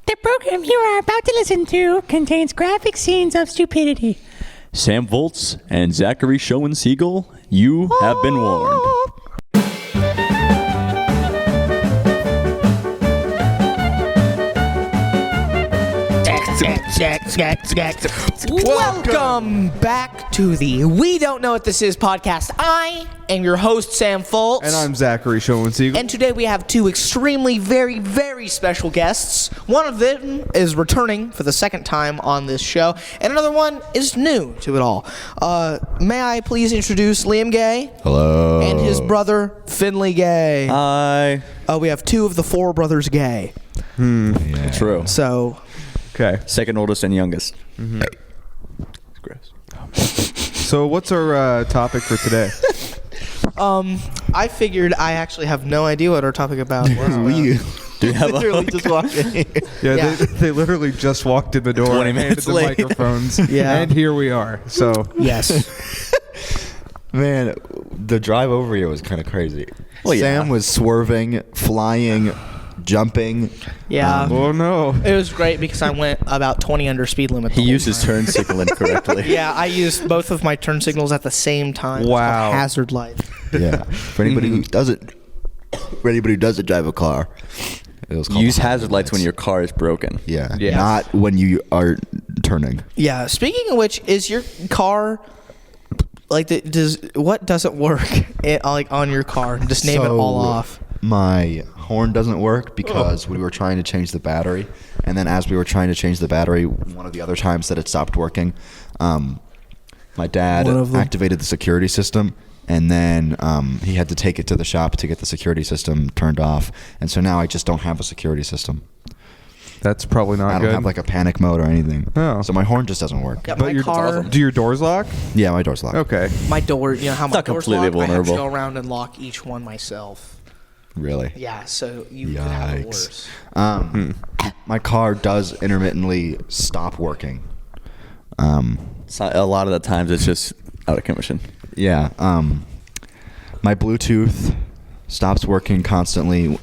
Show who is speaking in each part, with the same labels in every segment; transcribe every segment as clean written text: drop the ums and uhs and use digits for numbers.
Speaker 1: The program you are about to listen to contains graphic scenes of stupidity.
Speaker 2: Sam Volz and Zachary Schoen-Siegel, you have been warned.
Speaker 3: Welcome back to the We Don't Know What This Is podcast. I am your host, Sam Foltz.
Speaker 4: And I'm Zachary Schoen-Siegel.
Speaker 3: And today we have two extremely, very, very special guests. One of them is returning for the second time on this show, and another one is new to it all. May I please introduce Liam Gay?
Speaker 2: Hello.
Speaker 3: And his brother, Finley Gay.
Speaker 2: Hi.
Speaker 3: We have two of the four brothers Gay.
Speaker 2: Yeah. True.
Speaker 3: So...
Speaker 4: Okay.
Speaker 2: Second oldest and youngest.
Speaker 4: Mm-hmm.
Speaker 2: It's gross.
Speaker 4: So what's our topic for today?
Speaker 3: I figured I actually have no idea what our topic about was.
Speaker 2: Do you have
Speaker 3: Literally just walked in.
Speaker 4: Yeah. They literally just walked in the door
Speaker 2: 20
Speaker 4: and handed
Speaker 2: minutes
Speaker 4: the
Speaker 2: late.
Speaker 4: microphones.
Speaker 3: Yeah.
Speaker 4: And here we are. So
Speaker 3: Yes.
Speaker 5: Man, the drive over here was kind of crazy.
Speaker 2: Well, yeah.
Speaker 5: Sam was swerving, flying, jumping.
Speaker 3: Yeah.
Speaker 4: oh no.
Speaker 3: It was great because I went about 20 under speed limit.
Speaker 2: He used his turn signal incorrectly.
Speaker 3: Yeah, I used both of my turn signals at the same time. It's
Speaker 4: Wow.
Speaker 3: called hazard light.
Speaker 5: Yeah. For anybody who doesn't drive a car, it was called
Speaker 2: Use hazard lights when your car is broken.
Speaker 5: Yeah.
Speaker 4: Yeah.
Speaker 5: Not when you are turning.
Speaker 3: Yeah. Speaking of which, is your car like what doesn't work on your car? Just name it all off.
Speaker 5: My horn doesn't work because we were trying to change the battery, and then as we were trying to change the battery, one of the other times that it stopped working, my dad activated the security system, and then he had to take it to the shop to get the security system turned off, and so now I just don't have a security system.
Speaker 4: That's probably not
Speaker 5: I
Speaker 4: good.
Speaker 5: don't have like a panic mode or anything.
Speaker 4: Oh.
Speaker 5: So my horn just doesn't work.
Speaker 3: Yeah,
Speaker 4: But
Speaker 3: my
Speaker 4: your
Speaker 3: car,
Speaker 4: do your doors lock?
Speaker 5: Yeah, my door's locked.
Speaker 4: Okay.
Speaker 3: my door. You know how my
Speaker 2: not
Speaker 3: doors
Speaker 2: completely
Speaker 3: lock? I have to
Speaker 2: vulnerable.
Speaker 3: go around and lock each one myself.
Speaker 5: Really?
Speaker 3: Yeah. So you could have it
Speaker 5: Yikes.
Speaker 3: worse.
Speaker 5: My car does intermittently stop working.
Speaker 2: So a lot of the times it's just out of commission.
Speaker 5: Yeah. My Bluetooth stops working constantly.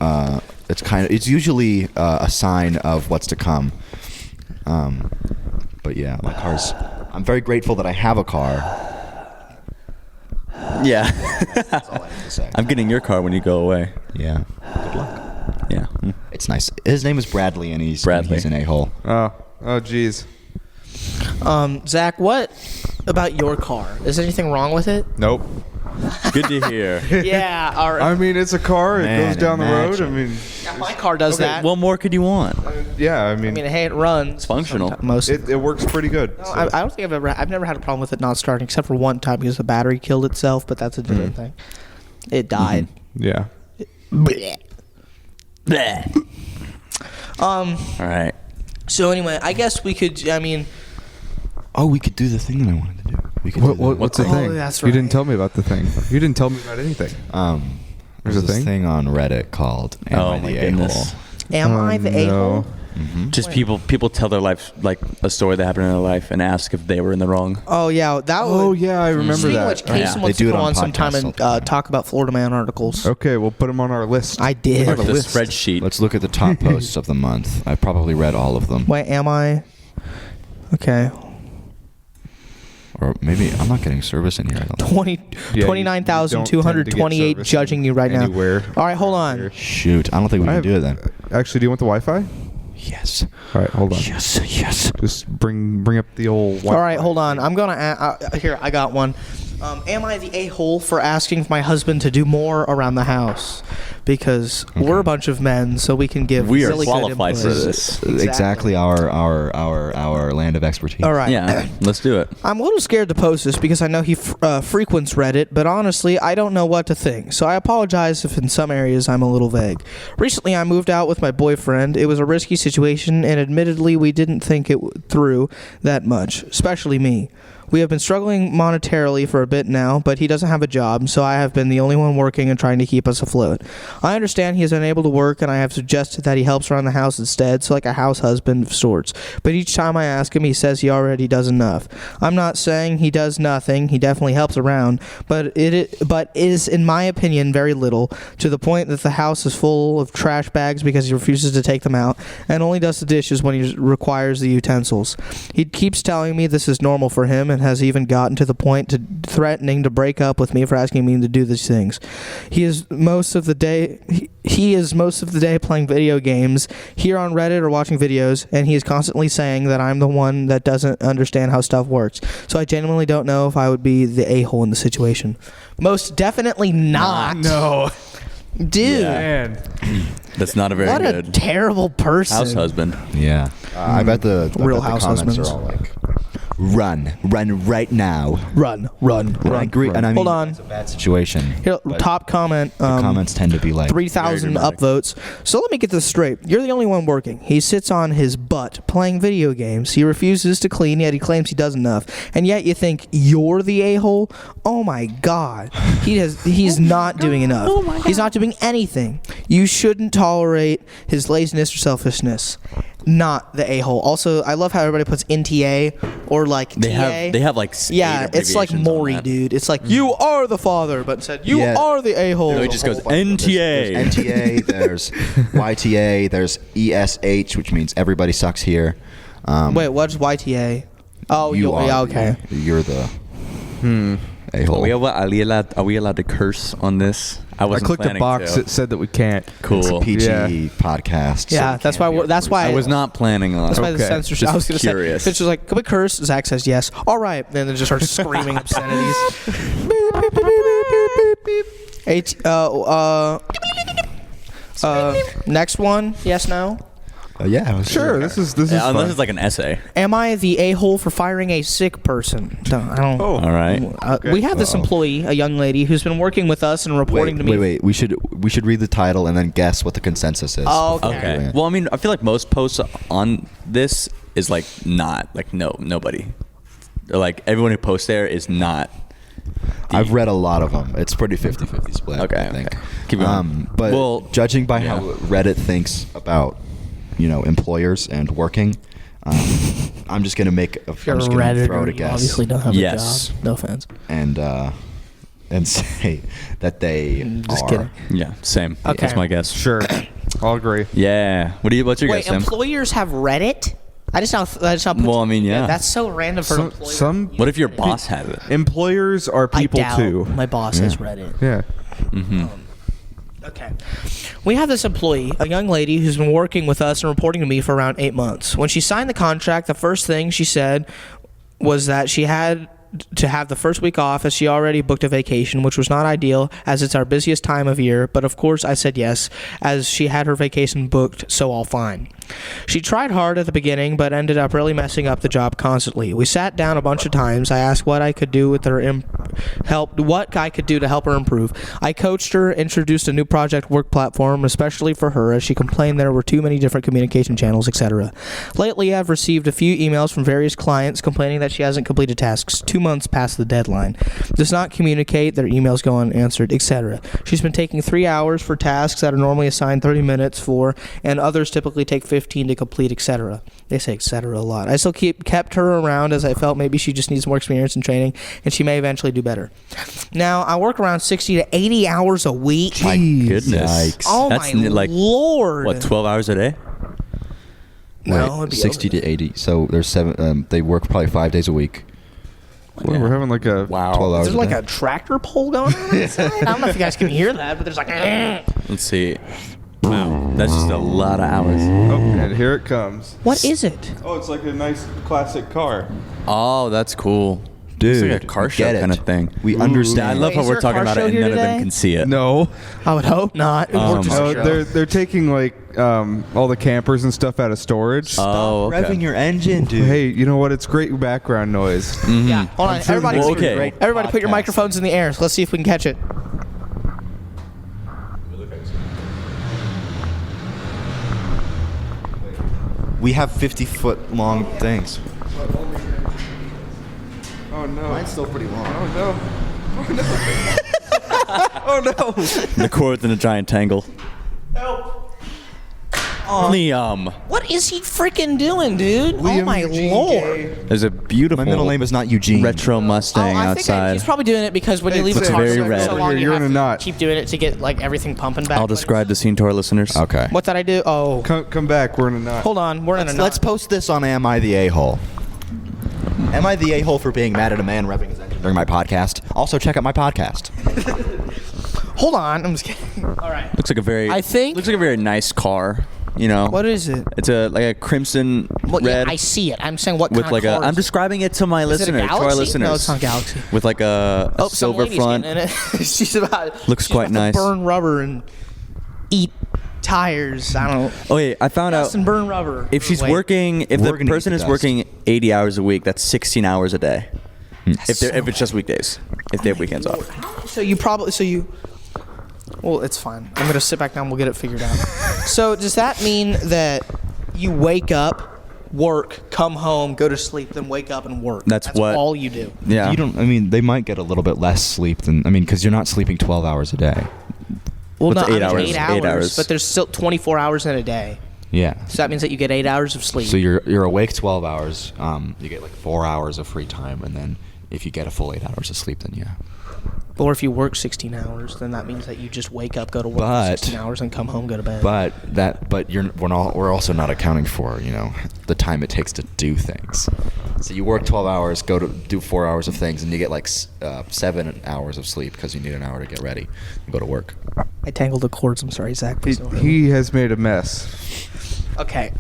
Speaker 5: It's usually a sign of what's to come. But yeah, my car's. I'm very grateful that I have a car.
Speaker 2: Yeah.
Speaker 5: That's all I have to say.
Speaker 2: I'm getting your car when you go away.
Speaker 5: Yeah. Good luck.
Speaker 2: Yeah.
Speaker 5: It's nice. His name is Bradley, and he's
Speaker 2: Bradley.
Speaker 5: an a-hole.
Speaker 4: Oh geez.
Speaker 3: Zach, what about your car? Is anything wrong with it?
Speaker 4: Nope.
Speaker 2: Good to hear.
Speaker 3: Yeah. All right.
Speaker 4: I mean, it's a car. It
Speaker 5: Man,
Speaker 4: goes down the road. I
Speaker 5: imagine.
Speaker 4: mean,
Speaker 3: Yeah, my car does that.
Speaker 2: What more could you want?
Speaker 4: yeah. I
Speaker 3: I
Speaker 4: mean,
Speaker 3: mean, hey, it runs.
Speaker 2: It's functional.
Speaker 3: Most.
Speaker 4: it works pretty good.
Speaker 3: No,
Speaker 4: so.
Speaker 3: I don't think I've never had a problem with it not starting, except for one time because the battery killed itself. But that's a different thing. It died.
Speaker 4: Yeah.
Speaker 3: Blech.
Speaker 2: All right.
Speaker 3: So anyway, I guess we could. I mean,
Speaker 5: Oh, we could do the thing that I wanted to do. We could do
Speaker 4: What's the
Speaker 3: Oh,
Speaker 4: thing?
Speaker 3: that's
Speaker 4: You didn't
Speaker 3: right.
Speaker 4: tell me about the thing. You didn't tell me about anything.
Speaker 5: There's
Speaker 4: a
Speaker 5: this
Speaker 4: thing?
Speaker 5: thing on Reddit called Am
Speaker 2: Oh
Speaker 5: I
Speaker 2: my
Speaker 5: the
Speaker 2: goodness.
Speaker 5: A-hole?
Speaker 3: am I the a-hole?
Speaker 2: Just people tell their life, like a story that happened in their life, and ask if they were in the wrong.
Speaker 3: Oh yeah, that.
Speaker 4: Oh
Speaker 3: would,
Speaker 4: yeah, I remember
Speaker 3: Speaking
Speaker 4: that.
Speaker 3: of which, Casey
Speaker 2: Yeah.
Speaker 3: wants
Speaker 5: They
Speaker 3: to
Speaker 5: do
Speaker 3: go
Speaker 5: it on
Speaker 3: on sometime
Speaker 5: podcasts
Speaker 3: and
Speaker 5: all the time.
Speaker 3: talk about Florida Man articles.
Speaker 4: Okay, we'll put them on our list.
Speaker 3: I did.
Speaker 2: Or the
Speaker 4: list.
Speaker 2: spreadsheet.
Speaker 5: Let's look at the top posts of the month. I've probably read all of them.
Speaker 3: Wait, am I? Okay.
Speaker 5: Or maybe I'm not getting service in here. I don't know.
Speaker 3: 29,228
Speaker 4: service
Speaker 3: judging you right
Speaker 4: anywhere.
Speaker 3: now. All right, hold on.
Speaker 5: Shoot, I don't think we can do it then.
Speaker 4: Actually, do you want the Wi-Fi?
Speaker 5: Yes.
Speaker 4: All right, hold on.
Speaker 5: Yes. Yes.
Speaker 4: Just bring up the old Wi-Fi.
Speaker 3: All right, hold on. I'm gonna here. I got one. Am I the a-hole for asking my husband to do more around the house? Because we're a bunch of men, so we can give.
Speaker 2: We are
Speaker 3: really good
Speaker 2: qualified for
Speaker 3: input.
Speaker 2: this.
Speaker 5: Exactly our land of expertise.
Speaker 3: All right.
Speaker 2: Yeah, let's do it.
Speaker 3: I'm a little scared to post this because I know he frequents Reddit, but honestly, I don't know what to think. So I apologize if in some areas I'm a little vague. Recently, I moved out with my boyfriend. It was a risky situation, and admittedly, we didn't think it through that much, especially me. We have been struggling monetarily for a bit now, but he doesn't have a job, so I have been the only one working and trying to keep us afloat. I understand he is unable to work, and I have suggested that he helps around the house instead, so like a house husband of sorts. But each time I ask him, he says he already does enough. I'm not saying he does nothing. He definitely helps around, but it is, in my opinion, very little, to the point that the house is full of trash bags because he refuses to take them out, and only does the dishes when he requires the utensils. He keeps telling me this is normal for him, and has even gotten to the point to threatening to break up with me for asking me to do these things. He is most of the day playing video games, here on Reddit or watching videos, and he is constantly saying that I'm the one that doesn't understand how stuff works. So I genuinely don't know if I would be the a-hole in the situation. Most definitely not.
Speaker 4: No.
Speaker 3: Dude.
Speaker 2: Yeah.
Speaker 4: Man.
Speaker 2: That's not a very
Speaker 3: What
Speaker 2: good
Speaker 3: a terrible person.
Speaker 2: house husband.
Speaker 5: Yeah. I bet the
Speaker 3: Real
Speaker 5: I bet
Speaker 3: house
Speaker 5: the comments
Speaker 3: husbands.
Speaker 5: are all like, run right now.
Speaker 3: Run.
Speaker 5: I agree. And I mean,
Speaker 3: Hold on.
Speaker 5: it's a bad situation.
Speaker 3: Here,
Speaker 5: but
Speaker 3: top comment.
Speaker 5: the comments tend to be like
Speaker 3: 3,000
Speaker 2: Very dramatic.
Speaker 3: upvotes. So let me get this straight. You're the only one working. He sits on his butt playing video games. He refuses to clean, yet he claims he does enough. And yet you think you're the a-hole? Oh my God. He's not doing enough. He's not doing anything. You shouldn't tolerate his laziness or selfishness. Not the a-hole. Also, I love how everybody puts NTA or like
Speaker 2: They
Speaker 3: TA.
Speaker 2: have like
Speaker 3: Yeah, it's like
Speaker 2: abbreviations on
Speaker 3: Maury,
Speaker 2: that.
Speaker 3: dude. It's like, you are the father, but instead, you
Speaker 5: Yeah.
Speaker 3: are the a-hole.
Speaker 2: No, he just goes
Speaker 5: There's
Speaker 2: NTA.
Speaker 5: NTA, there's YTA, there's ESH, which means everybody sucks here.
Speaker 3: Wait, what's YTA? Oh, yeah, okay.
Speaker 5: You're the a-hole.
Speaker 2: Are we allowed to curse on this? I
Speaker 4: I
Speaker 2: wasn't
Speaker 4: clicked a
Speaker 2: planning
Speaker 4: box
Speaker 2: to.
Speaker 4: that said that we can't.
Speaker 2: Cool.
Speaker 5: It's a PG
Speaker 4: Yeah.
Speaker 5: podcast. so
Speaker 3: Yeah,
Speaker 5: we
Speaker 3: that's
Speaker 5: can't
Speaker 3: why.
Speaker 5: be
Speaker 3: That's why.
Speaker 2: I was not planning on.
Speaker 3: That's why the
Speaker 4: Okay.
Speaker 3: censorship. I was gonna
Speaker 2: curious.
Speaker 3: say. Fitch was like, "Can we curse?" Zach says yes. All right, then it just starts screaming obscenities. Next one. Yes, no.
Speaker 5: Yeah, it was
Speaker 4: Sure, this is
Speaker 2: Yeah, unless
Speaker 4: fun.
Speaker 2: it's like an essay.
Speaker 3: Am I the a-hole for firing a sick person? I don't.
Speaker 4: Oh.
Speaker 2: All right.
Speaker 3: We have this employee, a young lady, who's been working with us and reporting to me.
Speaker 5: Wait. We should read the title and then guess what the consensus is.
Speaker 3: Oh,
Speaker 5: before
Speaker 3: okay.
Speaker 5: we-
Speaker 2: Okay. Well, I mean, I feel like most posts on this is like not like nobody. Or like everyone who posts there is not.
Speaker 5: I've read a lot of them. It's pretty 50-50 split.
Speaker 2: Okay,
Speaker 5: I think.
Speaker 2: okay. Keep going.
Speaker 5: But
Speaker 2: Well,
Speaker 5: judging by
Speaker 2: yeah.
Speaker 5: how Reddit thinks about, employers and working, I'm just gonna
Speaker 3: You're a
Speaker 5: throw out
Speaker 3: Redditor.
Speaker 5: a
Speaker 3: You
Speaker 5: guess
Speaker 3: obviously don't have
Speaker 2: Yes.
Speaker 3: a job. No offense.
Speaker 5: and say that they
Speaker 3: Just
Speaker 5: are.
Speaker 3: kidding.
Speaker 2: Yeah, same.
Speaker 3: Okay.
Speaker 2: That's my guess.
Speaker 4: Sure. I'll agree.
Speaker 2: Yeah. What's your
Speaker 3: Wait,
Speaker 2: guess, Sam?
Speaker 3: employers have Reddit? I just not.
Speaker 2: Well, I mean, yeah.
Speaker 3: That's so random for an employer.
Speaker 4: Some
Speaker 2: What if your boss has it?
Speaker 4: employers are people
Speaker 3: I doubt
Speaker 4: too.
Speaker 3: My boss has Reddit.
Speaker 4: Yeah.
Speaker 3: Okay. We have this employee, a young lady who's been working with us and reporting to me for around 8 months. When she signed the contract, the first thing she said was that she had to have the first week off as she already booked a vacation, which was not ideal as it's our busiest time of year, but of course I said yes as she had her vacation booked, so all fine. She tried hard at the beginning but ended up really messing up the job constantly. We sat down a bunch of times. I asked what I could do with her what I could do to help her improve. I coached her, introduced a new project work platform especially for her as she complained there were too many different communication channels, etc. Lately I've received a few emails from various clients complaining that she hasn't completed tasks 2 months past the deadline, does not communicate, their emails go unanswered, etc. She's been taking 3 hours for tasks that are normally assigned 30 minutes for, and others typically take 15 to complete, etc. They say etc. a lot. I still kept her around as I felt maybe she just needs more experience and training, and she may eventually do better. Now, I work around 60 to 80 hours a week.
Speaker 2: My goodness.
Speaker 5: Yikes.
Speaker 3: Oh
Speaker 2: That's
Speaker 3: my
Speaker 2: like
Speaker 3: lord.
Speaker 2: what, 12 hours a day?
Speaker 3: No, it'd be
Speaker 5: 60
Speaker 3: over
Speaker 5: to 80. So there's 7. They work probably 5 days a week.
Speaker 4: Well, we're having like a
Speaker 2: Wow.
Speaker 5: 12 hours.
Speaker 3: There's like a tractor pole going on outside. I don't know if you guys can hear that, but there's like.
Speaker 2: Let's see. Wow. That's just a lot of hours.
Speaker 4: Oh, and here it comes.
Speaker 3: What is it?
Speaker 4: Oh, it's like a nice classic car.
Speaker 2: Oh, that's cool.
Speaker 5: Dude,
Speaker 2: it's like a car
Speaker 5: we
Speaker 2: show
Speaker 5: get it.
Speaker 2: kind of thing.
Speaker 5: We
Speaker 2: I
Speaker 5: understand.
Speaker 2: love
Speaker 3: Wait,
Speaker 2: how
Speaker 3: is
Speaker 2: we're
Speaker 3: there a
Speaker 2: talking
Speaker 3: car
Speaker 2: about
Speaker 3: show
Speaker 2: it and
Speaker 3: here
Speaker 2: none of
Speaker 3: today?
Speaker 2: them can see it.
Speaker 4: No,
Speaker 3: I would hope not. Or just a
Speaker 4: no,
Speaker 3: show.
Speaker 4: they're taking like all the campers and stuff out of storage.
Speaker 2: Oh, okay.
Speaker 5: Revving your engine, dude.
Speaker 4: Hey, you know what? It's great background noise.
Speaker 3: Yeah. Hold on. Everybody,
Speaker 2: Well, okay.
Speaker 3: great. Everybody put your microphones in the air. So let's see if we can catch it.
Speaker 5: We have 50-foot long things.
Speaker 4: Oh no.
Speaker 5: Mine's still pretty long.
Speaker 4: Oh no. Oh no. Oh no.
Speaker 2: The cord in a giant tangle.
Speaker 3: Help.
Speaker 2: Liam.
Speaker 3: What is he freaking doing, dude? Oh my lord.
Speaker 2: There's a beautiful
Speaker 5: My middle name is not Eugene.
Speaker 2: retro Mustang
Speaker 3: I think
Speaker 2: outside.
Speaker 3: he's probably doing it because when you leave
Speaker 2: Looks
Speaker 3: the car
Speaker 2: very
Speaker 3: so
Speaker 2: red.
Speaker 3: long,
Speaker 4: You're
Speaker 3: you
Speaker 4: in
Speaker 3: have
Speaker 4: a
Speaker 3: to
Speaker 4: knot.
Speaker 3: keep doing it to get like everything pumping back.
Speaker 2: I'll describe the scene to our listeners.
Speaker 5: Okay.
Speaker 3: What did I do? Oh,
Speaker 4: Come back. We're in a knot.
Speaker 3: hold on. We're in a knot.
Speaker 5: Let's post this on Am I the A-hole? Am I the a-hole for being mad at a man revving his engine during my podcast? Also, check out my podcast.
Speaker 3: Hold on. I'm just kidding. All right.
Speaker 2: Looks like a very.
Speaker 3: I think-
Speaker 2: looks like a very nice car. You know.
Speaker 3: What is it?
Speaker 2: It's a crimson
Speaker 3: Well,
Speaker 2: red
Speaker 3: yeah, I see it. I'm saying what
Speaker 2: with
Speaker 3: kind
Speaker 2: like
Speaker 3: of
Speaker 2: a.
Speaker 3: car
Speaker 2: I'm
Speaker 3: is it?
Speaker 2: describing it to my
Speaker 3: Is it a
Speaker 2: listeners, to our
Speaker 3: Galaxy?
Speaker 2: listeners.
Speaker 3: No, it's not Galaxy.
Speaker 2: With like a
Speaker 3: Some
Speaker 2: silver
Speaker 3: lady's
Speaker 2: front.
Speaker 3: getting in it. She's about.
Speaker 2: Looks
Speaker 3: she's
Speaker 2: quite
Speaker 3: about to
Speaker 2: nice.
Speaker 3: burn rubber and eat tires. I don't know.
Speaker 2: Oh yeah, I found out.
Speaker 3: And burn rubber.
Speaker 2: If she's
Speaker 3: Wait.
Speaker 2: working, if
Speaker 5: We're
Speaker 2: the
Speaker 5: gonna
Speaker 2: person
Speaker 5: eat
Speaker 2: is
Speaker 5: the dust.
Speaker 2: working 80 hours a week, that's 16 hours a day. If it's just weekdays, if they have weekends off.
Speaker 3: So you probably well, it's fine. I'm gonna sit back down. We'll get it figured out. So does that mean that you wake up, work, come home, go to sleep, then wake up and work?
Speaker 2: That's what-
Speaker 3: all you do.
Speaker 2: Yeah.
Speaker 5: You don't. I mean, they might get a little bit less sleep than. I mean, because you're not sleeping 12 hours a day.
Speaker 3: Well,
Speaker 2: What's
Speaker 3: no,
Speaker 2: 8 hours?
Speaker 3: 8
Speaker 2: 8
Speaker 3: hours,
Speaker 2: hours.
Speaker 3: but there's still 24 hours in a day.
Speaker 5: Yeah.
Speaker 3: So that means that you get 8 hours of sleep.
Speaker 5: So you're awake 12 hours. You get like 4 hours of free time, and then if you get a full 8 hours of sleep, then yeah.
Speaker 3: Or if you work 16 hours, then that means that you just wake up, go to work for
Speaker 5: But-
Speaker 3: 16 hours, and come home, go to bed.
Speaker 5: But we're also not accounting for the time it takes to do things. So you work 12 hours, go to do 4 hours of things, and you get like 7 hours of sleep because you need an hour to get ready and go to work.
Speaker 3: I tangled the cords. I'm sorry, Zach. Please don't hurt me.
Speaker 4: He has made a mess.
Speaker 3: Okay.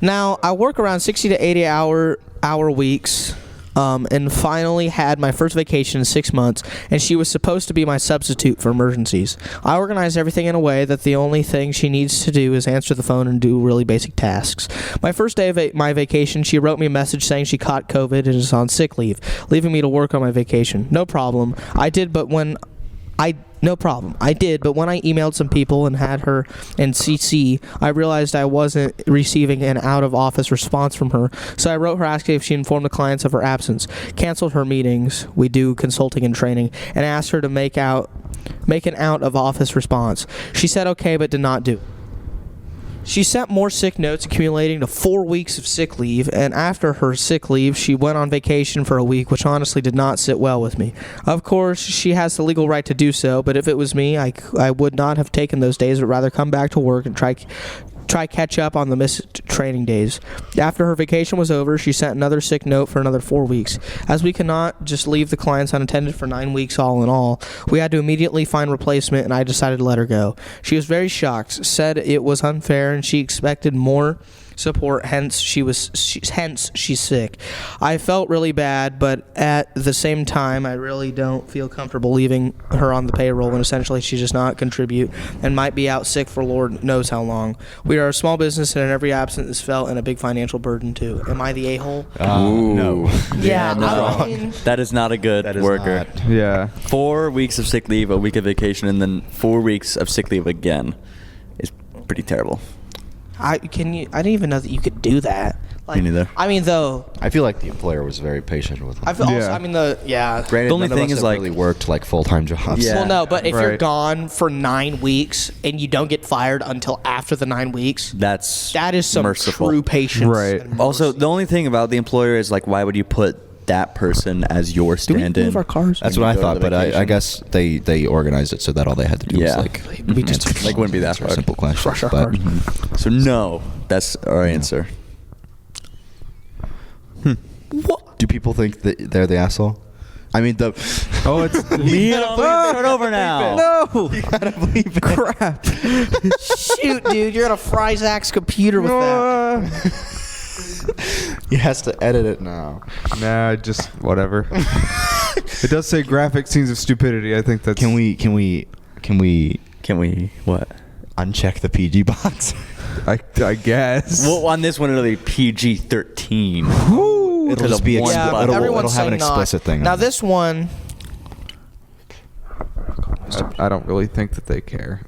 Speaker 3: Now I work around 60 to 80 hour weeks. And finally had my first vacation in 6 months, and she was supposed to be my substitute for emergencies. I organized everything in a way that the only thing she needs to do is answer the phone and do really basic tasks. My first day of my vacation, she wrote me a message saying she caught COVID and is on sick leave, leaving me to work on my vacation. No problem. I did, but when I emailed some people and had her in CC, I realized I wasn't receiving an out-of-office response from her. So I wrote her asking if she informed the clients of her absence, canceled her meetings, we do consulting and training, and asked her to make an out-of-office response. She said okay, but did not do. She sent more sick notes accumulating to 4 weeks of sick leave, and after her sick leave, she went on vacation for a week, which honestly did not sit well with me. Of course, she has the legal right to do so, but if it was me, I would not have taken those days, but rather come back to work and try catch up on the missed training days. After her vacation was over, she sent another sick note for another 4 weeks. As we cannot just leave the clients unattended for 9 weeks all in all, we had to immediately find replacement, and I decided to let her go. She was very shocked, said it was unfair, and she expected more support, hence she's sick. I felt really bad, but at the same time I really don't feel comfortable leaving her on the payroll when essentially she does not contribute and might be out sick for Lord knows how long. We are a small business and every absence is felt and a big financial burden too. Am I the a-hole?
Speaker 5: No.
Speaker 3: Yeah,
Speaker 2: no.
Speaker 3: I mean,
Speaker 2: That is not a good
Speaker 5: That is
Speaker 2: worker.
Speaker 5: not.
Speaker 4: Yeah.
Speaker 2: 4 weeks of sick leave, a week of vacation, and then 4 weeks of sick leave again is pretty terrible.
Speaker 3: I didn't even know that you could do that. Like,
Speaker 2: Me neither.
Speaker 3: I mean, though,
Speaker 5: I feel like the employer was very patient with them.
Speaker 3: I feel also,
Speaker 4: Yeah.
Speaker 3: I mean,
Speaker 5: Granted,
Speaker 2: The only
Speaker 5: none of
Speaker 2: thing
Speaker 5: us
Speaker 2: is,
Speaker 5: have
Speaker 2: like-
Speaker 5: really worked like full-time jobs.
Speaker 2: Yeah.
Speaker 3: well, no, but if you're
Speaker 4: Right.
Speaker 3: gone for 9 weeks and you don't get fired until after the 9 weeks, that is some
Speaker 2: merciful.
Speaker 3: true patience.
Speaker 4: Right.
Speaker 3: and
Speaker 2: Also,
Speaker 3: mercy.
Speaker 2: the only thing about the employer is like, why would you put that person as your
Speaker 3: Do we
Speaker 2: stand-in?
Speaker 3: move our cars?
Speaker 5: That's
Speaker 2: when
Speaker 5: what I
Speaker 2: you go to
Speaker 5: thought,
Speaker 2: the
Speaker 5: but I
Speaker 2: vacation?
Speaker 5: guess they organized it so that all they had to do
Speaker 2: Yeah.
Speaker 5: was like
Speaker 3: We just-
Speaker 5: answer
Speaker 2: like, wouldn't be that
Speaker 5: answer
Speaker 2: hard.
Speaker 5: simple questions.
Speaker 3: Crush our
Speaker 5: But
Speaker 3: cars.
Speaker 2: So no, that's our answer.
Speaker 3: What?
Speaker 5: do people think that they're the asshole? I mean, the
Speaker 4: Oh, it's
Speaker 2: Liam, start over now.
Speaker 4: no.
Speaker 3: Crap. Shoot, dude, you're gonna fry Zach's computer with that.
Speaker 5: he has to edit it now.
Speaker 4: Nah, just whatever. It does say graphic scenes of stupidity. I think that's.
Speaker 5: Can we
Speaker 2: Can we what?
Speaker 5: uncheck the PG box?
Speaker 4: I guess.
Speaker 2: Well, on this one it'll be PG-13.
Speaker 4: Woo.
Speaker 5: It'll just be
Speaker 2: one
Speaker 3: Yeah,
Speaker 2: button.
Speaker 3: but everyone's
Speaker 5: it'll have an
Speaker 3: saying not.
Speaker 5: explicit thing.
Speaker 3: Now
Speaker 5: on it.
Speaker 3: this one,
Speaker 4: I don't really think that they care.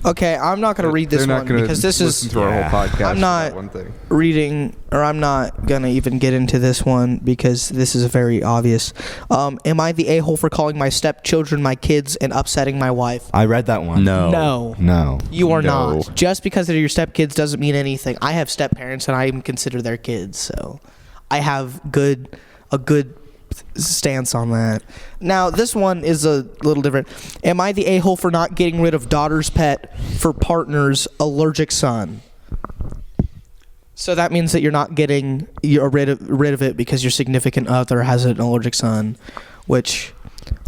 Speaker 3: Okay, I'm not going to read this
Speaker 4: They're not
Speaker 3: one
Speaker 4: gonna
Speaker 3: because this
Speaker 4: listen
Speaker 3: is
Speaker 4: to our whole podcast.
Speaker 3: I'm
Speaker 4: for
Speaker 3: not
Speaker 4: that one thing.
Speaker 3: reading, or I'm not going to even get into this one because this is very obvious. Am I the a-hole for calling my stepchildren my kids and upsetting my wife?
Speaker 5: I read that one.
Speaker 3: No.
Speaker 5: No.
Speaker 3: You are
Speaker 4: No.
Speaker 3: not. Just because they're your stepkids doesn't mean anything. I have step-parents and I even consider their kids, so I have a good stance on that. Now, this one is a little different. Am I the a-hole for not getting rid of daughter's pet for partner's allergic son? So that means that you're not getting rid of it because your significant other has an allergic son, which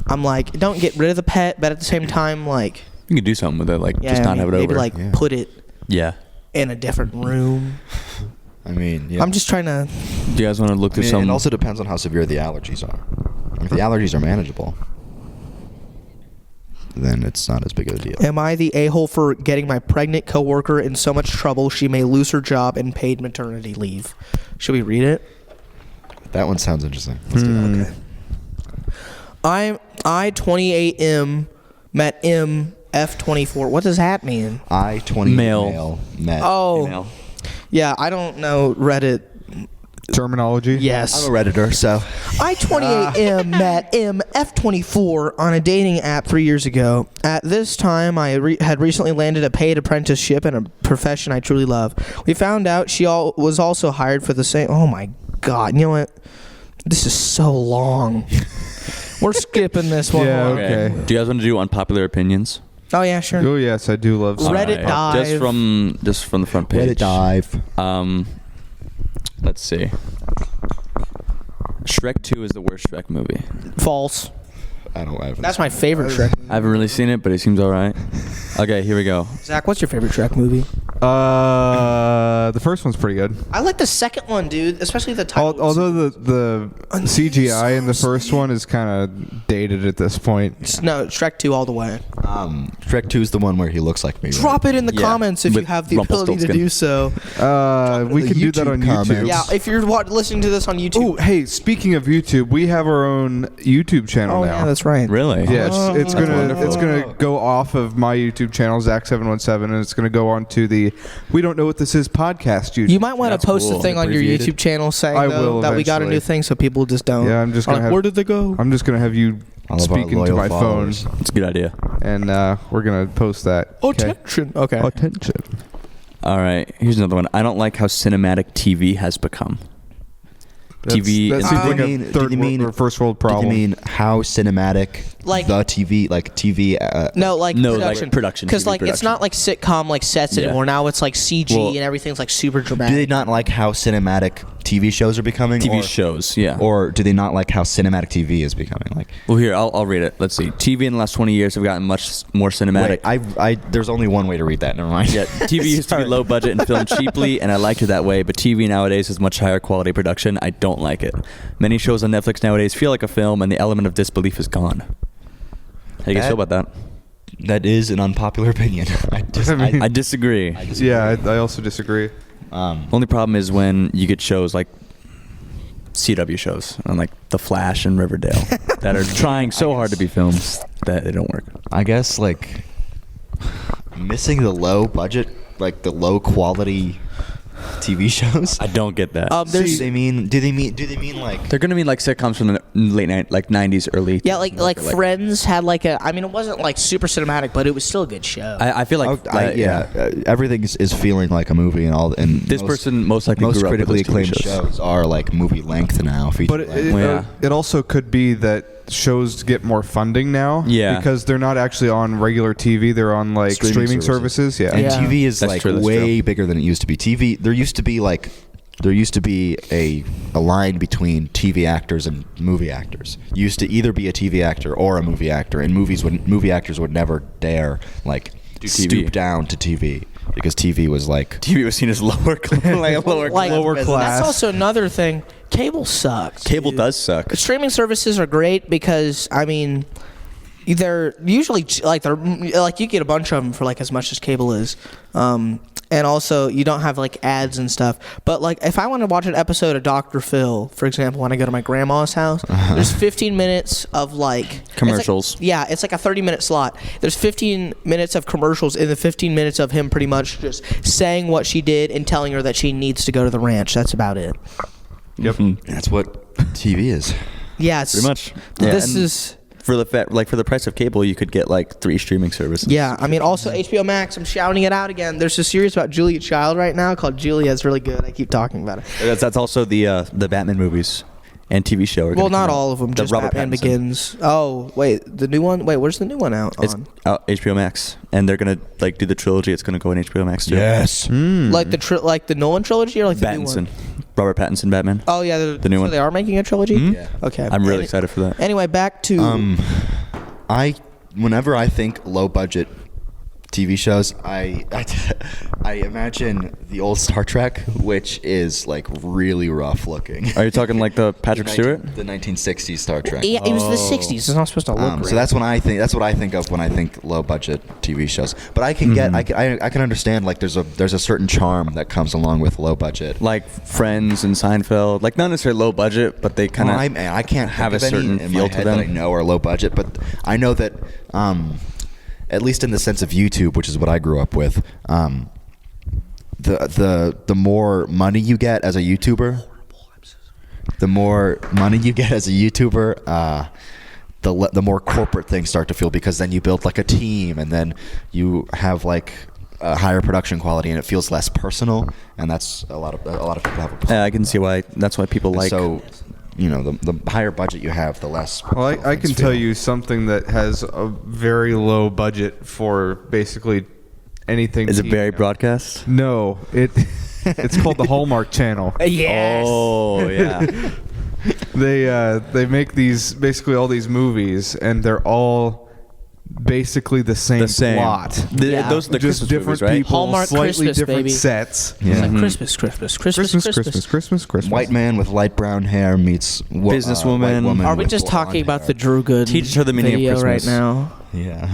Speaker 3: I'm like, don't get rid of the pet, but at the same time, like,
Speaker 2: You can do something with it, like
Speaker 3: yeah,
Speaker 2: just not have it
Speaker 3: maybe
Speaker 2: over.
Speaker 3: like put it
Speaker 2: Yeah.
Speaker 3: in a different room.
Speaker 5: I mean, yeah.
Speaker 3: I'm just trying to.
Speaker 2: Do you guys want to look through some?
Speaker 5: It also depends on how severe the allergies are. If the allergies are manageable, then it's not as big of a deal.
Speaker 3: Am I the a-hole for getting my pregnant coworker in so much trouble she may lose her job and paid maternity leave? Should we read it?
Speaker 5: That one sounds interesting. Let's do that.
Speaker 3: Okay. I 28M met M F24. What does that mean?
Speaker 5: I-20
Speaker 2: Male.
Speaker 5: met.
Speaker 3: Oh,
Speaker 2: Email.
Speaker 3: yeah. I don't know Reddit.
Speaker 4: Terminology.
Speaker 3: Yes.
Speaker 5: I'm a Redditor, so
Speaker 3: I 28M met M F24 on a dating app 3 years ago. At this time, I had recently landed a paid apprenticeship in a profession I truly love. We found out she was also hired for the same. Oh my God! You know what? This is so long. We're skipping this one.
Speaker 4: Yeah,
Speaker 3: along.
Speaker 4: okay.
Speaker 2: Do you guys want to do unpopular opinions?
Speaker 3: Oh yeah, sure.
Speaker 4: Oh yes, I do love
Speaker 3: Reddit
Speaker 4: Sci-Fi.
Speaker 3: dive.
Speaker 2: Just from the front page.
Speaker 5: Reddit dive.
Speaker 2: Let's see. Shrek 2 is the worst Shrek movie.
Speaker 3: False. That's my favorite Shrek.
Speaker 2: I haven't really seen it, but it seems alright. Okay, here we go.
Speaker 3: Zach, what's your favorite Shrek movie?
Speaker 4: The first one's pretty good.
Speaker 3: I like the second one, dude. Especially the title.
Speaker 4: Although the CGI in the first one is kind of dated at this point.
Speaker 3: No, Shrek 2 all the way.
Speaker 5: Shrek 2 is the one where he looks like me. Right?
Speaker 3: Drop it in the
Speaker 2: Yeah,
Speaker 3: comments if you
Speaker 2: with
Speaker 3: have the ability to
Speaker 2: Rumpelstiltskin.
Speaker 3: do so.
Speaker 4: We
Speaker 5: the
Speaker 4: can do that
Speaker 5: YouTube
Speaker 4: on
Speaker 5: comments.
Speaker 4: YouTube.
Speaker 3: Yeah, if you're listening to this on YouTube.
Speaker 4: Oh, hey, speaking of YouTube, we have our own YouTube channel
Speaker 3: Oh,
Speaker 4: now.
Speaker 3: yeah, that's right.
Speaker 2: Really?
Speaker 4: Yeah, it's
Speaker 2: That's
Speaker 4: gonna
Speaker 2: wonderful.
Speaker 4: go off of my YouTube channel, Zach717, and it's gonna go on to the We Don't Know What This Is podcast YouTube.
Speaker 3: You might want
Speaker 2: That's
Speaker 3: to post
Speaker 2: cool.
Speaker 3: a thing on your
Speaker 5: Abbreviated.
Speaker 3: YouTube channel saying
Speaker 4: I
Speaker 3: though,
Speaker 4: will
Speaker 3: that we got a
Speaker 4: eventually.
Speaker 3: new thing so people just don't.
Speaker 4: Yeah, I'm just
Speaker 3: are
Speaker 4: gonna
Speaker 3: like,
Speaker 4: have.
Speaker 3: where did they go?
Speaker 4: I'm just gonna have you
Speaker 5: All of our
Speaker 4: speaking to
Speaker 5: loyal
Speaker 4: my
Speaker 5: followers.
Speaker 4: phone,
Speaker 2: It's a good idea.
Speaker 4: and we're gonna post that. Okay.
Speaker 3: Attention. Okay.
Speaker 4: Attention.
Speaker 2: All right, here's another one. I don't like how cinematic TV has become. TV.
Speaker 4: That
Speaker 2: is
Speaker 4: seems
Speaker 2: big.
Speaker 4: like a
Speaker 5: Did you
Speaker 4: third
Speaker 5: mean-
Speaker 4: world or first world
Speaker 5: Did
Speaker 4: problem.
Speaker 5: you mean how cinematic
Speaker 3: Like-
Speaker 5: the TV, like TV?
Speaker 3: No, like
Speaker 2: No, like
Speaker 3: production.
Speaker 2: production,
Speaker 3: Because
Speaker 2: TV
Speaker 3: like it's
Speaker 2: production.
Speaker 3: not like sitcom like sets
Speaker 2: Yeah.
Speaker 3: anymore. Now it's like CG
Speaker 2: Well-
Speaker 3: and everything's like super
Speaker 5: Do they
Speaker 3: dramatic.
Speaker 5: not like how cinematic TV shows are becoming?
Speaker 2: TV
Speaker 5: or,
Speaker 2: shows, yeah.
Speaker 5: Or do they not like how cinematic TV is becoming? Like,
Speaker 2: Well, here, I'll read it. Let's see. TV in the last 20 years have gotten much more cinematic.
Speaker 5: wait, there's only one way to read that. Never mind.
Speaker 2: Yeah, TV used to be low budget and filmed cheaply, and I liked it that way, but TV nowadays is much higher quality production. I don't like it. Many shows on Netflix nowadays feel like a film, and the element of disbelief is gone. How do you guys feel about that?
Speaker 5: That is an unpopular opinion.
Speaker 2: I disagree.
Speaker 4: Yeah, I also disagree.
Speaker 2: Only problem is when you get shows like CW shows, and like The Flash and Riverdale, that are trying so hard to be films that they don't work.
Speaker 5: I guess like missing the low budget, like the low quality TV shows.
Speaker 2: I don't get that.
Speaker 5: Do
Speaker 3: There's
Speaker 5: they mean like?
Speaker 2: They're gonna be like sitcoms from the late night, like 90s, early.
Speaker 3: yeah, like
Speaker 2: 2000s,
Speaker 3: Friends had like a. I mean, it wasn't like super cinematic, but it was still a good show.
Speaker 2: I feel like
Speaker 5: Everything is feeling like a movie and all. And
Speaker 2: This person most likely
Speaker 5: most
Speaker 2: grew up with
Speaker 5: critically
Speaker 2: those TV
Speaker 5: acclaimed shows are like movie length now.
Speaker 4: But it also could be that shows get more funding now.
Speaker 2: Yeah.
Speaker 4: Because they're not actually on regular TV. They're on like streaming services. Yeah.
Speaker 5: And
Speaker 3: Yeah.
Speaker 5: TV is
Speaker 2: That's
Speaker 5: like
Speaker 2: true, that's
Speaker 5: way
Speaker 2: true.
Speaker 5: bigger than it used to be. TV, there used to be a line between TV actors and movie actors. You used to either be a TV actor or a movie actor, and movie actors would never dare like
Speaker 2: Do TV.
Speaker 5: stoop down to TV because TV was like
Speaker 2: TV was seen as lower, like lower,
Speaker 3: Like,
Speaker 2: lower
Speaker 3: That's
Speaker 2: class.
Speaker 3: also another thing. Cable sucks.
Speaker 2: Cable
Speaker 3: dude.
Speaker 2: does suck.
Speaker 3: Streaming services are great because I mean, they're usually like you get a bunch of them for like as much as cable is, and and also you don't have like ads and stuff. But like if I want to watch an episode of Dr. Phil, for example, when I go to my grandma's house, there's 15 minutes of like
Speaker 2: Commercials.
Speaker 3: it's like a 30-minute slot. There's 15 minutes of commercials and the 15 minutes of him pretty much just saying what she did and telling her that she needs to go to the ranch. That's about it.
Speaker 4: Yep.
Speaker 5: That's what TV is.
Speaker 3: Yeah, it's
Speaker 2: Pretty much.
Speaker 3: This
Speaker 2: and
Speaker 3: is
Speaker 2: for the for the price of cable, you could get like 3 streaming services.
Speaker 3: yeah. I mean, also HBO Max. I'm shouting it out again. There's a series about Julia Child right now called Julia. It's really good. I keep talking about it.
Speaker 2: That's also the Batman movies and TV show.
Speaker 3: Well, not all of them.
Speaker 2: The
Speaker 3: Just
Speaker 2: Robert
Speaker 3: Batman
Speaker 2: Pattinson.
Speaker 3: Begins. Oh, wait, the new one. Wait, where's the new one out
Speaker 2: It's
Speaker 3: on?
Speaker 2: out HBO Max, and they're gonna like do the trilogy. It's gonna go on HBO Max too.
Speaker 5: Yes.
Speaker 3: Like the Nolan trilogy or like the new
Speaker 2: Pattinson,
Speaker 3: one?
Speaker 2: Robert Pattinson, Batman.
Speaker 3: Oh yeah,
Speaker 2: The new
Speaker 3: so
Speaker 2: one.
Speaker 3: They are making a trilogy.
Speaker 5: Yeah.
Speaker 3: Okay.
Speaker 2: I'm really excited for that.
Speaker 3: Anyway, back to
Speaker 5: Whenever I think low budget TV shows, I imagine the old Star Trek, which is like really rough looking.
Speaker 2: Are you talking like the Patrick Stewart?
Speaker 5: The 1960s Star Trek.
Speaker 3: yeah, it was the '60s. It's not supposed to look.
Speaker 5: So
Speaker 3: great.
Speaker 5: that's what I think of when I think low budget TV shows. But I can get I can understand like there's a certain charm that comes along with low budget.
Speaker 2: Like Friends and Seinfeld, like not necessarily low budget, but they kind of
Speaker 5: I can't
Speaker 2: have
Speaker 5: think
Speaker 2: a
Speaker 5: of any
Speaker 2: certain
Speaker 5: in
Speaker 2: feel
Speaker 5: my
Speaker 2: to
Speaker 5: head
Speaker 2: them.
Speaker 5: that I know are low budget, but I know that at least in the sense of YouTube, which is what I grew up with, the more money you get as a YouTuber, the more corporate things start to feel, because then you build like a team, and then you have like a higher production quality, and it feels less personal, and that's a lot of people have a problem.
Speaker 2: Yeah, I can see why. That's why people like.
Speaker 5: So, you know, the higher budget you have, the less.
Speaker 4: Well, I can
Speaker 5: things
Speaker 4: tell
Speaker 5: feel.
Speaker 4: you something that has a very low budget for basically anything.
Speaker 2: Is it
Speaker 4: TV
Speaker 2: Barry
Speaker 4: now.
Speaker 2: Broadcast?
Speaker 4: No, it's called the Hallmark Channel.
Speaker 3: Yes.
Speaker 2: Oh yeah.
Speaker 4: They make these basically all these movies, and they're all basically the same plot.
Speaker 3: Yeah.
Speaker 2: Those are the
Speaker 4: Just
Speaker 2: Christmas
Speaker 4: different
Speaker 2: movies, right?
Speaker 4: people,
Speaker 3: Hallmark
Speaker 4: slightly
Speaker 3: Christmas,
Speaker 4: different
Speaker 3: baby.
Speaker 4: sets.
Speaker 3: It's
Speaker 5: Yeah.
Speaker 3: like Christmas.
Speaker 5: White man with light brown hair meets
Speaker 2: Businesswoman.
Speaker 5: white woman
Speaker 3: Are we
Speaker 5: with
Speaker 3: just
Speaker 5: blonde
Speaker 3: talking about
Speaker 5: hair.
Speaker 3: the Drew Good
Speaker 2: Teach her the meaning of
Speaker 3: video right
Speaker 2: Christmas.
Speaker 3: now?
Speaker 5: Yeah.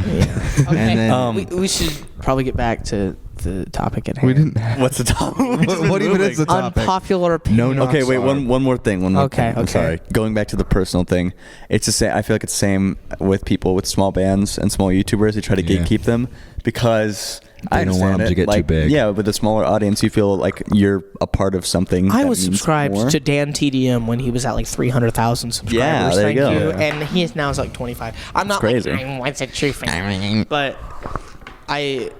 Speaker 3: Okay.
Speaker 5: And then
Speaker 3: we should probably get back to the topic at hand.
Speaker 4: We didn't.
Speaker 2: What's the topic?
Speaker 4: What even is the topic?
Speaker 3: Unpopular opinion.
Speaker 5: No,
Speaker 2: Okay, wait.
Speaker 5: sorry.
Speaker 2: One more thing. One more
Speaker 3: Okay,
Speaker 2: thing. I'm
Speaker 3: okay.
Speaker 2: sorry. Going back to the personal thing, it's the same. I feel like it's the same with people with small bands and small YouTubers. They try to
Speaker 5: Yeah.
Speaker 2: gatekeep them because
Speaker 5: They don't want them to get too
Speaker 2: like,
Speaker 5: big.
Speaker 2: Yeah, with a smaller audience, you feel like you're a part of something.
Speaker 3: I
Speaker 2: that
Speaker 3: was
Speaker 2: means
Speaker 3: subscribed
Speaker 2: more.
Speaker 3: to Dan TDM when he was at like 300,000 subscribers.
Speaker 2: Yeah, there
Speaker 3: Thank
Speaker 2: you go.
Speaker 3: you.
Speaker 2: Yeah.
Speaker 3: And he is now is like 25. I'm not
Speaker 2: crazy.
Speaker 3: like, what's a true fan? But I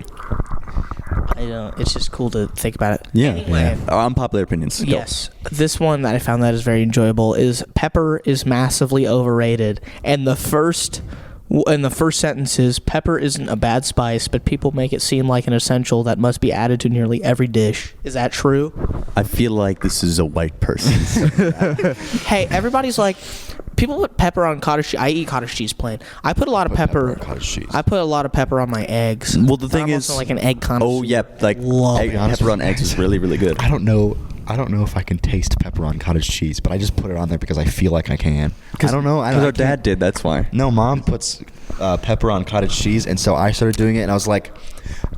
Speaker 3: don't. It's just cool to think about it.
Speaker 2: Yeah.
Speaker 3: Anyway.
Speaker 2: Unpopular opinions. Go.
Speaker 3: Yes. This one that I found that is very enjoyable is pepper is massively overrated. And the first sentence is, pepper isn't a bad spice, but people make it seem like an essential that must be added to nearly every dish. Is that true?
Speaker 2: I feel like this is a white person.
Speaker 3: Hey, everybody's like, people put pepper on cottage cheese. I eat cottage cheese plain. I put a lot of pepper.
Speaker 5: on cottage cheese.
Speaker 3: I put a lot of pepper on my eggs.
Speaker 2: Well, the thing
Speaker 3: I'm
Speaker 2: is,
Speaker 3: also like an egg connoisseur.
Speaker 2: oh yeah, like
Speaker 3: Love it.
Speaker 2: pepper on eggs is really really good.
Speaker 5: I don't know if I can taste pepper on cottage cheese, but I just put it on there because I feel like I can. I don't know.
Speaker 2: Because our dad did. That's why.
Speaker 5: No, Mom puts pepper on cottage cheese, and so I started doing it, and I was like,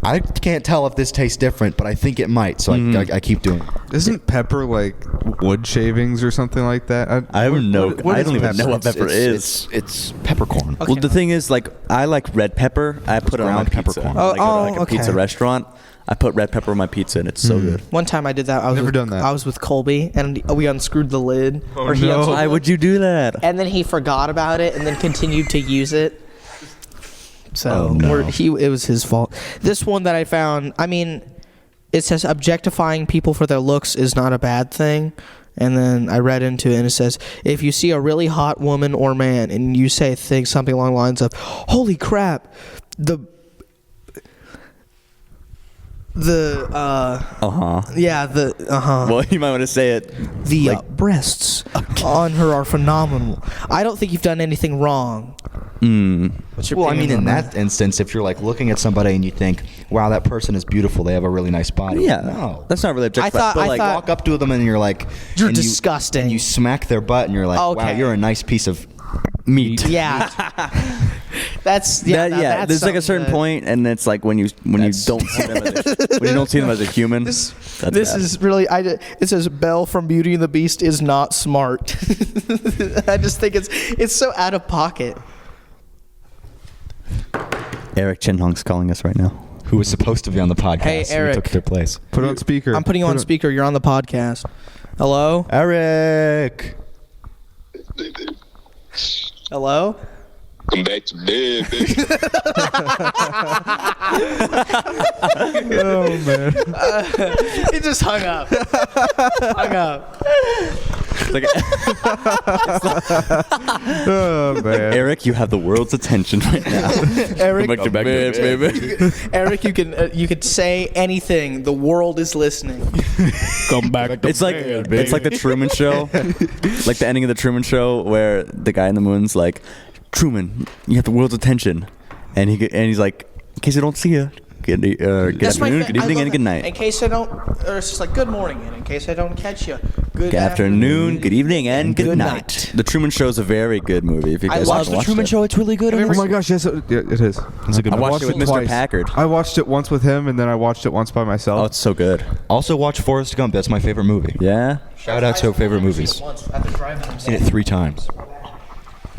Speaker 5: I can't tell if this tastes different, but I think it might, so I keep doing it.
Speaker 4: Isn't pepper like wood shavings or something like that?
Speaker 2: I don't know.
Speaker 4: what
Speaker 2: I
Speaker 4: is
Speaker 2: don't even know
Speaker 4: pepper?
Speaker 2: what pepper is.
Speaker 5: It's peppercorn.
Speaker 3: Okay.
Speaker 2: Well, the thing is, like, I like red pepper. I put it on my
Speaker 5: ground
Speaker 2: pizza.
Speaker 5: peppercorn.
Speaker 2: When I go to, like, a
Speaker 3: okay.
Speaker 2: pizza restaurant, I put red pepper on my pizza, and it's so good.
Speaker 3: One time I did that. I was
Speaker 4: Never
Speaker 3: with,
Speaker 4: done that.
Speaker 3: I was with Colby, and we unscrewed the lid. Or he
Speaker 4: no.
Speaker 3: unscrewed
Speaker 2: Why
Speaker 3: the
Speaker 2: would you do that?
Speaker 3: and then he forgot about it and then continued to use it. So
Speaker 2: Oh, no.
Speaker 3: it was his fault. This one that I found, I mean, it says objectifying people for their looks is not a bad thing. And then I read into it and it says, if you see a really hot woman or man and you say something along the lines of, holy crap, the
Speaker 2: Well, you might want to say it.
Speaker 3: the breasts on her are phenomenal. I don't think you've done anything wrong. What's your
Speaker 5: Well, I
Speaker 3: opinion
Speaker 5: mean, in
Speaker 3: on
Speaker 5: that instance, if you're like looking at somebody and you think, "Wow, that person is beautiful. They have a really nice body."
Speaker 2: Yeah.
Speaker 5: No.
Speaker 2: That's not really objective.
Speaker 3: I
Speaker 2: but, like,
Speaker 3: thought-
Speaker 5: Walk up to them and you're like,
Speaker 3: You're
Speaker 5: and
Speaker 3: disgusting.
Speaker 5: and you smack their butt and you're like,
Speaker 3: Oh,
Speaker 5: "Wow,
Speaker 3: okay.
Speaker 5: you're a nice piece of
Speaker 2: Meat.
Speaker 3: Yeah. That's that's
Speaker 2: There's like a
Speaker 3: something
Speaker 2: certain
Speaker 3: that-
Speaker 2: point, and it's like when you don't see them as a human.
Speaker 3: This
Speaker 2: bad.
Speaker 3: is really it says Belle from Beauty and the Beast is not smart. I just think it's so out of pocket.
Speaker 2: Eric Chinhong's calling us right now.
Speaker 6: Who was supposed to be on the podcast?
Speaker 3: Hey,
Speaker 6: who
Speaker 3: Eric.
Speaker 6: took their place.
Speaker 4: Put it on speaker.
Speaker 3: I'm putting you on speaker. You're on the podcast. Hello?
Speaker 6: Eric.
Speaker 3: Hello?
Speaker 7: Come back to bed, baby.
Speaker 4: Oh man.
Speaker 3: He just hung up. Hung up.
Speaker 4: Oh man.
Speaker 2: Eric, you have the world's attention right now.
Speaker 3: Eric,
Speaker 2: Come back to bed, baby.
Speaker 3: Eric, you could say anything. The world is listening.
Speaker 2: Come back. It's like the Truman Show, like the ending of the Truman Show where the guy in the moon's like, Truman, you have the world's attention, and he's like, in case I don't see you, good afternoon, good evening, and good night.
Speaker 3: In case I don't, or it's just like good morning, and in case I don't catch you, good
Speaker 2: Afternoon, good evening, and good night. The Truman Show is a very good movie. If you guys
Speaker 3: love
Speaker 2: haven't
Speaker 3: The
Speaker 2: watched
Speaker 6: Truman
Speaker 2: it.
Speaker 6: Show. It's really good.
Speaker 4: Oh my gosh, yes, it is.
Speaker 6: It's a good
Speaker 2: I
Speaker 6: movie.
Speaker 2: watched it with Mr.
Speaker 4: twice.
Speaker 2: Packard.
Speaker 4: I watched it once with him, and then I watched it once by myself.
Speaker 2: Oh, it's so good.
Speaker 6: Also, watch Forrest Gump. That's my favorite movie.
Speaker 2: Yeah.
Speaker 6: Shout out to favorite movies. I've seen it 3 times.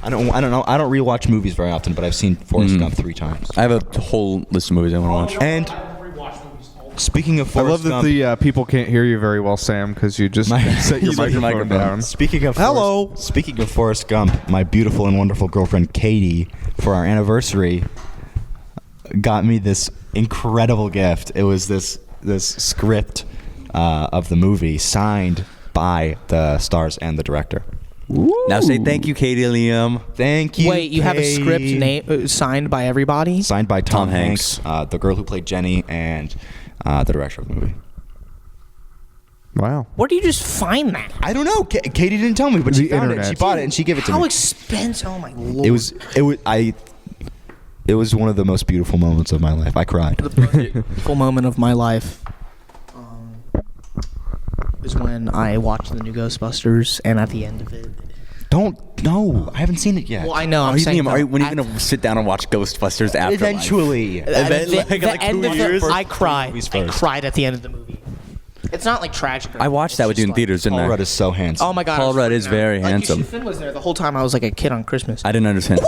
Speaker 6: I don't know. I don't rewatch movies very often, but I've seen Forrest Gump 3 times.
Speaker 2: I have a whole list of movies I want to watch.
Speaker 6: And speaking of
Speaker 4: I love
Speaker 6: Forrest
Speaker 4: that
Speaker 6: Gump,
Speaker 4: the people can't hear you very well, Sam, because you just set your
Speaker 2: You set your
Speaker 4: microphone
Speaker 2: microphone.
Speaker 4: down.
Speaker 6: speaking of
Speaker 3: Hello.
Speaker 6: Speaking of Forrest Gump, my beautiful and wonderful girlfriend Katie, for our anniversary, got me this incredible gift. It was this script of the movie signed by the stars and the director.
Speaker 2: Now say thank you, Katie Liam.
Speaker 6: Thank you.
Speaker 3: Wait, you have a
Speaker 6: Kate.
Speaker 3: script signed by everybody?
Speaker 6: Signed by Tom
Speaker 2: Tom
Speaker 6: Hanks, the girl who played Jenny, and the director of the movie.
Speaker 4: Wow.
Speaker 3: Where do you just find that?
Speaker 6: I don't know. Katie didn't tell me, but she
Speaker 4: The
Speaker 6: found it.
Speaker 4: internet.
Speaker 6: She bought it and she gave it to
Speaker 3: How
Speaker 6: me.
Speaker 3: expensive? Oh my lord!
Speaker 6: It was one of the most beautiful moments of my life. I cried.
Speaker 3: Full moment of my life is when I watched the new Ghostbusters, and at the end of it,
Speaker 6: No, I haven't seen it yet.
Speaker 3: well, I know. I'm
Speaker 2: Are
Speaker 3: saying
Speaker 2: you when are you gonna sit down and watch Ghostbusters after?
Speaker 6: Eventually.
Speaker 3: the end
Speaker 2: 2
Speaker 3: of
Speaker 2: years?
Speaker 3: the, I cried.
Speaker 6: movies
Speaker 3: I
Speaker 6: first.
Speaker 3: cried at the end of the movie. It's not like tragic. Or
Speaker 2: I watched that with you in theaters, didn't
Speaker 6: Paul
Speaker 2: I?
Speaker 6: Rudd is so handsome.
Speaker 3: Oh my god! I
Speaker 2: Paul
Speaker 3: was
Speaker 2: Rudd
Speaker 3: freaking
Speaker 2: is
Speaker 3: out.
Speaker 2: very handsome.
Speaker 3: Finn was there the whole time. I was like a kid on Christmas.
Speaker 2: I didn't understand.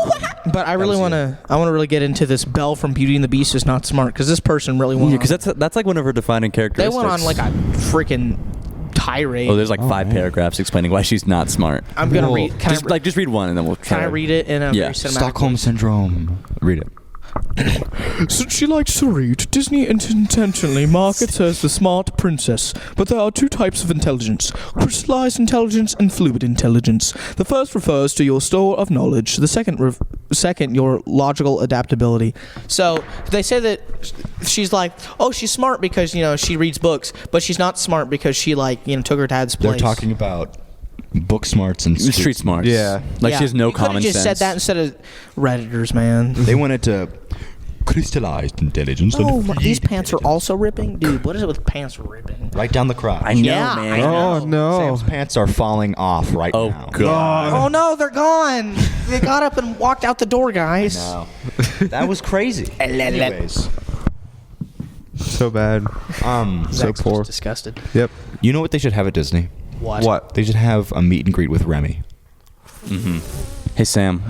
Speaker 3: But I really want to. I want to really get into this. Belle from Beauty and the Beast is not smart because this person really went.
Speaker 2: Because that's like one of her defining
Speaker 3: they
Speaker 2: characteristics.
Speaker 3: went on like a freaking tirade.
Speaker 2: Oh, there's like 5 paragraphs explaining why she's not smart.
Speaker 3: I'm gonna
Speaker 6: Whoa.
Speaker 3: read. Can
Speaker 2: Just read one and then we'll try.
Speaker 3: Can I read it in a
Speaker 2: Yeah.
Speaker 3: very cinematic
Speaker 6: Stockholm Syndrome. Read it.
Speaker 3: Since she likes to read, Disney intentionally markets her as the smart princess. But there are 2 types of intelligence: crystallized intelligence and fluid intelligence. The first refers to your store of knowledge. The second, your logical adaptability. So they say that she's like, oh, she's smart because she reads books, but she's not smart because she took her dad's place.
Speaker 6: They're talking about book smarts and
Speaker 2: Street smarts.
Speaker 4: Yeah.
Speaker 2: Like
Speaker 3: Yeah.
Speaker 2: she has no
Speaker 3: you could've
Speaker 2: common
Speaker 3: just
Speaker 2: sense.
Speaker 3: said that instead of Redditors, man.
Speaker 6: They went into crystallized intelligence.
Speaker 3: Oh,
Speaker 6: and
Speaker 3: these
Speaker 6: fluid
Speaker 3: pants are also ripping, dude. What is it with pants ripping?
Speaker 6: right down the crotch.
Speaker 2: I know,
Speaker 3: Yeah,
Speaker 2: man.
Speaker 3: I know.
Speaker 4: Oh no.
Speaker 6: Sam's pants are falling off right
Speaker 2: Oh
Speaker 6: now.
Speaker 2: god.
Speaker 3: Oh no, they're gone. They got up and walked out the door, guys.
Speaker 6: No. That was crazy. Anyways,
Speaker 4: So bad. So
Speaker 3: Zach's
Speaker 4: poor.
Speaker 3: just disgusted.
Speaker 4: Yep.
Speaker 6: you know what they should have at Disney?
Speaker 4: What?
Speaker 6: They should have a meet and greet with Remy.
Speaker 2: Hey Sam.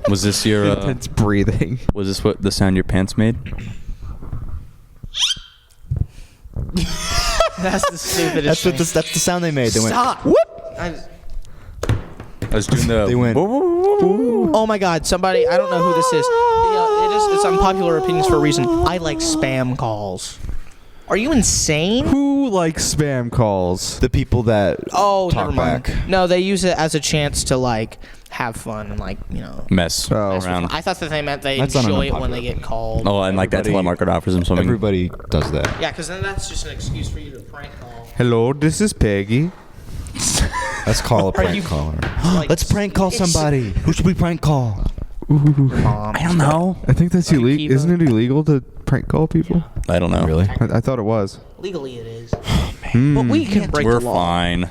Speaker 2: Was this your?
Speaker 4: Intense breathing.
Speaker 2: Was this what the sound your pants made?
Speaker 3: That's the stupidest thing.
Speaker 6: That's the sound they made. They
Speaker 3: Stop.
Speaker 6: went.
Speaker 2: I was doing the.
Speaker 6: They went.
Speaker 3: Oh my God! Somebody, I don't know who this is. It's unpopular opinions for a reason. I like spam calls. Are you insane?
Speaker 4: Who likes spam calls?
Speaker 6: The people that
Speaker 3: Oh,
Speaker 6: talk
Speaker 3: never mind.
Speaker 6: back.
Speaker 3: No, they use it as a chance to have fun and
Speaker 2: Mess
Speaker 4: Oh.
Speaker 2: around.
Speaker 3: I thought that they meant they
Speaker 6: That's not an
Speaker 3: enjoy it when
Speaker 6: unpopular
Speaker 3: they get called.
Speaker 2: Oh, and like that
Speaker 6: Everybody-
Speaker 2: telemarketer offers him something.
Speaker 6: Everybody does that.
Speaker 3: Yeah, because then that's just an excuse for you to prank call.
Speaker 4: Hello, this is Peggy.
Speaker 6: Let's call a prank
Speaker 3: you-
Speaker 6: caller.
Speaker 3: Like,
Speaker 6: Let's prank call
Speaker 3: it's-
Speaker 6: somebody. Who should we prank call?
Speaker 3: Your mom.
Speaker 2: I don't know.
Speaker 4: I think that's
Speaker 3: Like
Speaker 4: illegal.
Speaker 3: Kiva.
Speaker 4: Isn't it illegal to prank call people?
Speaker 2: I don't know.
Speaker 6: Really?
Speaker 4: I thought it was.
Speaker 3: Legally, it is. But we can break
Speaker 2: We're
Speaker 3: the law.
Speaker 2: fine.